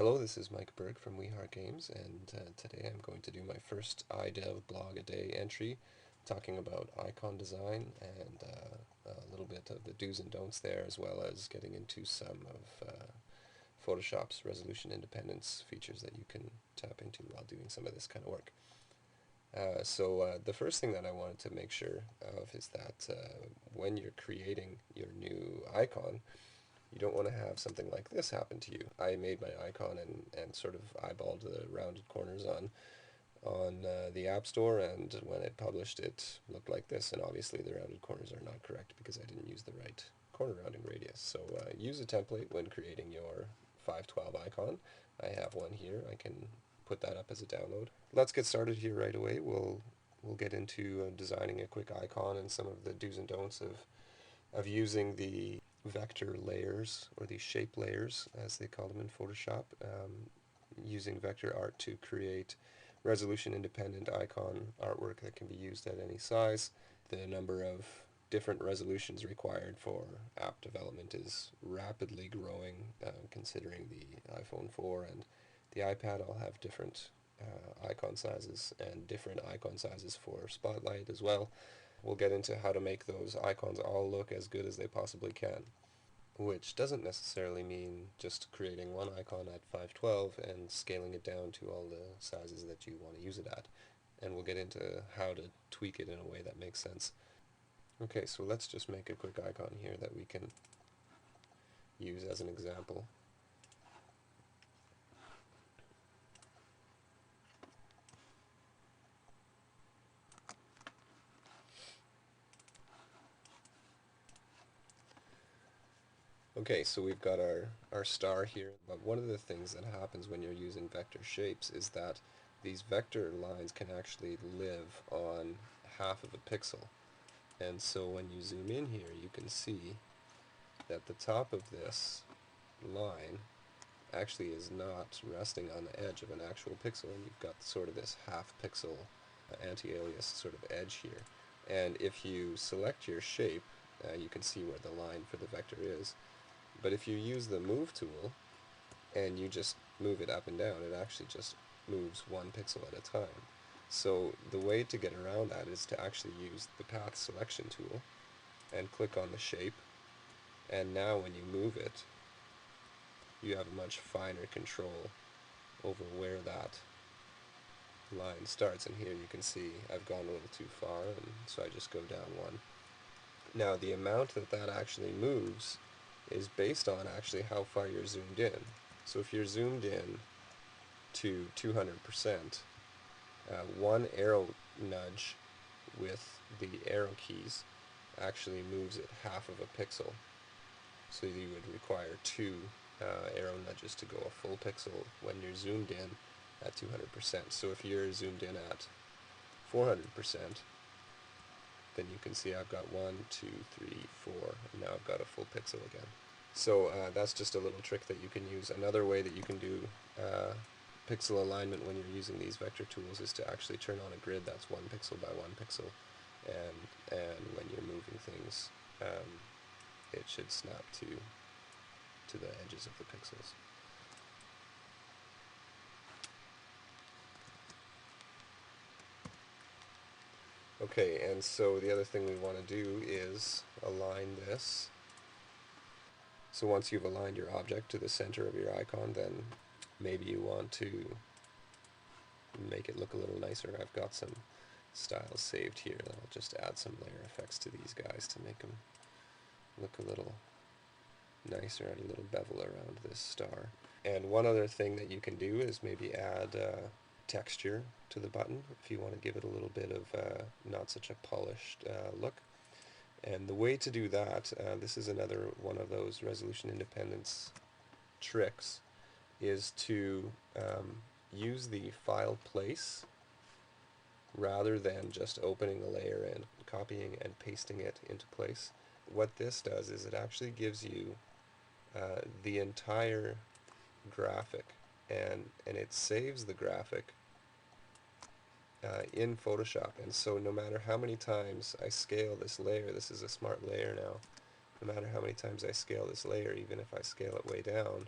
Hello, this is Mike Berg from We Heart Games, and today I'm going to do my first iDev blog a day entry talking about icon design and a little bit of the do's and don'ts there, as well as getting into some of Photoshop's resolution independence features that you can tap into while doing some of this kind of work. So the first thing that I wanted to make sure of is that when you're creating your new icon, you don't want to have something like this happen to you. I made my icon and sort of eyeballed the rounded corners on the App Store, and when it published it looked like this, and obviously the rounded corners are not correct because I didn't use the right corner rounding radius. So use a template when creating your 512 icon. I have one here. I can put that up as a download. Let's get started here right away. We'll get into designing a quick icon and some of the do's and don'ts of using the vector layers, or these shape layers as they call them in Photoshop, using vector art to create resolution independent icon artwork that can be used at any size. The number of different resolutions required for app development is rapidly growing, considering the iPhone 4 and the iPad all have different icon sizes, and different icon sizes for Spotlight as well. We'll get into how to make those icons all look as good as they possibly can, which doesn't necessarily mean just creating one icon at 512 and scaling it down to all the sizes that you want to use it at. And we'll get into how to tweak it in a way that makes sense. Okay, so let's just make a quick icon here that we can use as an example. Okay, so we've got our star here, but one of the things that happens when you're using vector shapes is that these vector lines can actually live on half of a pixel. And so when you zoom in here, you can see that the top of this line actually is not resting on the edge of an actual pixel, and you've got sort of this half pixel anti-alias sort of edge here. And if you select your shape, you can see where the line for the vector is. But if you use the move tool and you just move it up and down, it actually just moves one pixel at a time. So the way to get around that is to actually use the path selection tool and click on the shape, and now when you move it, you have a much finer control over where that line starts. And here you can see I've gone a little too far, and so I just go down one. Now the amount that actually moves is based on actually how far you're zoomed in. So if you're zoomed in to 200%, one arrow nudge with the arrow keys actually moves it half of a pixel. So you would require two arrow nudges to go a full pixel when you're zoomed in at 200%. So if you're zoomed in at 400%, then you can see I've got 1, 2, 3, 4, and now I've got a full pixel again. So that's just a little trick that you can use. Another way that you can do pixel alignment when you're using these vector tools is to actually turn on a grid that's 1 pixel by 1 pixel, and when you're moving things, it should snap to the edges of the pixels. Okay, and so the other thing we want to do is align this. So once you've aligned your object to the center of your icon, then maybe you want to make it look a little nicer. I've got some styles saved here. I'll just add some layer effects to these guys to make them look a little nicer, and a little bevel around this star. And one other thing that you can do is maybe add texture to the button if you want to give it a little bit of not such a polished look. And the way to do that, this is another one of those resolution independence tricks, is to use the file place rather than just opening a layer and copying and pasting it into place. What this does is it actually gives you the entire graphic, and it saves the graphic in Photoshop. And so no matter how many times I scale this layer, this is a smart layer now, no matter how many times I scale this layer, even if I scale it way down,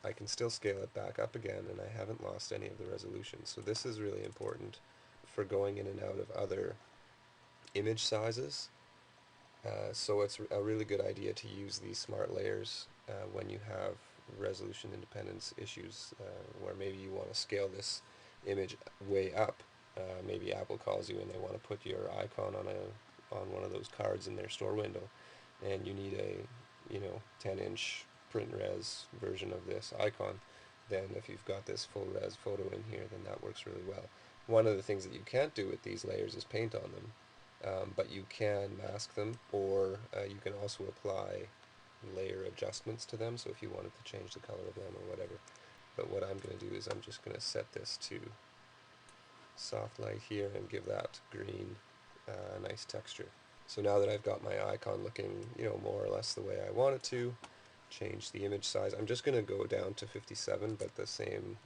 I can still scale it back up again, and I haven't lost any of the resolution. So this is really important for going in and out of other image sizes. So it's a really good idea to use these smart layers when you have resolution independence issues, where maybe you want to scale this image way up. Maybe Apple calls you and they want to put your icon on one of those cards in their store window, and you need a 10-inch print res version of this icon. Then if you've got this full res photo in here, then that works really well. One of the things that you can't do with these layers is paint on them, but you can mask them, or you can also apply layer adjustments to them, so if you wanted to change the color of them or whatever. But what I'm going to do is I'm just going to set this to soft light here and give that green a nice texture. So now that I've got my icon looking, more or less the way I want it to, change the image size. I'm just going to go down to 57, but the same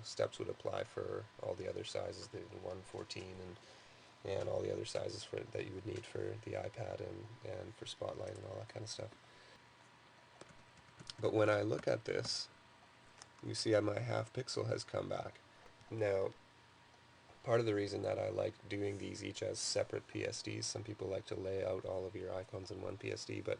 steps would apply for all the other sizes, the 114 and all the other sizes that you would need for the iPad and for Spotlight and all that kind of stuff. But when I look at this, you see my half pixel has come back. Now, part of the reason that I like doing these each as separate PSDs, some people like to lay out all of your icons in one PSD, but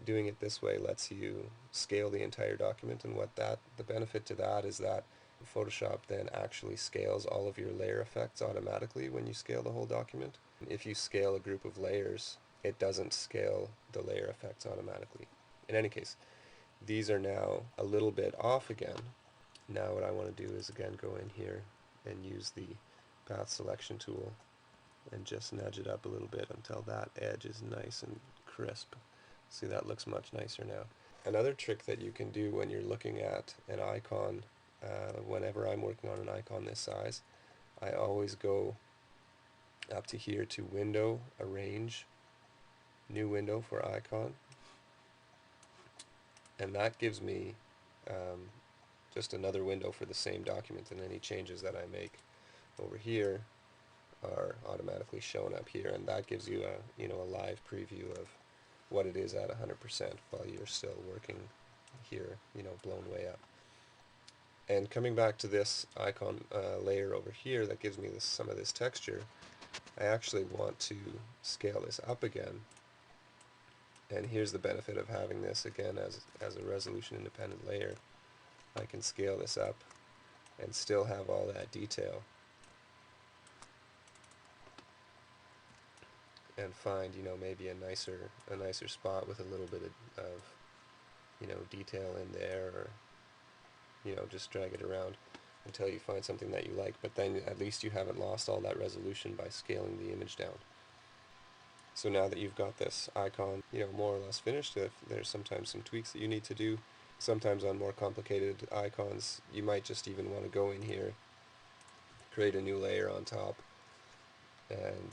doing it this way lets you scale the entire document, and the benefit to that is that Photoshop then actually scales all of your layer effects automatically when you scale the whole document. If you scale a group of layers, it doesn't scale the layer effects automatically. In any case, these are now a little bit off again. Now what I want to do is again go in here and use the path selection tool and just nudge it up a little bit until that edge is nice and crisp. See, that looks much nicer now. Another trick that you can do when you're looking at an icon, whenever I'm working on an icon this size, I always go up to here to Window, Arrange, New Window for Icon, and that gives me just another window for the same document, and any changes that I make over here are automatically shown up here, and that gives you a live preview of what it is at 100% while you're still working here, blown way up. And coming back to this icon layer over here that gives me some of this texture, I actually want to scale this up again. And here's the benefit of having this again as a resolution independent layer. I can scale this up and still have all that detail, and find maybe a nicer spot with a little bit of detail in there, or just drag it around until you find something that you like. But then at least you haven't lost all that resolution by scaling the image down. So now that you've got this icon more or less finished, if there's sometimes some tweaks that you need to do. Sometimes on more complicated icons you might just even want to go in here, create a new layer on top, and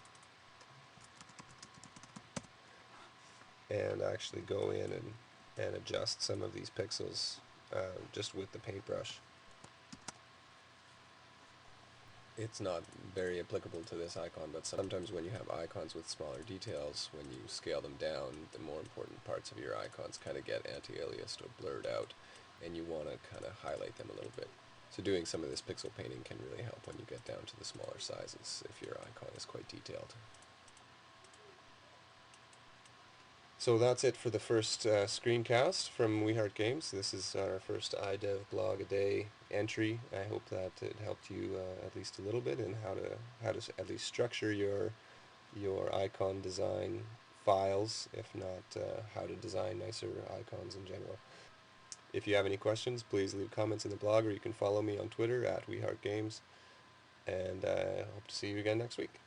actually go in and adjust some of these pixels just with the paintbrush. It's not very applicable to this icon, but sometimes when you have icons with smaller details, when you scale them down, the more important parts of your icons kind of get anti-aliased or blurred out, and you want to kind of highlight them a little bit. So doing some of this pixel painting can really help when you get down to the smaller sizes if your icon is quite detailed. So that's it for the first screencast from We Heart Games. This is our first iDev blog a day entry. I hope that it helped you at least a little bit in how to at least structure your icon design files, if not how to design nicer icons in general. If you have any questions, please leave comments in the blog, or you can follow me on Twitter at We Heart Games. And I hope to see you again next week.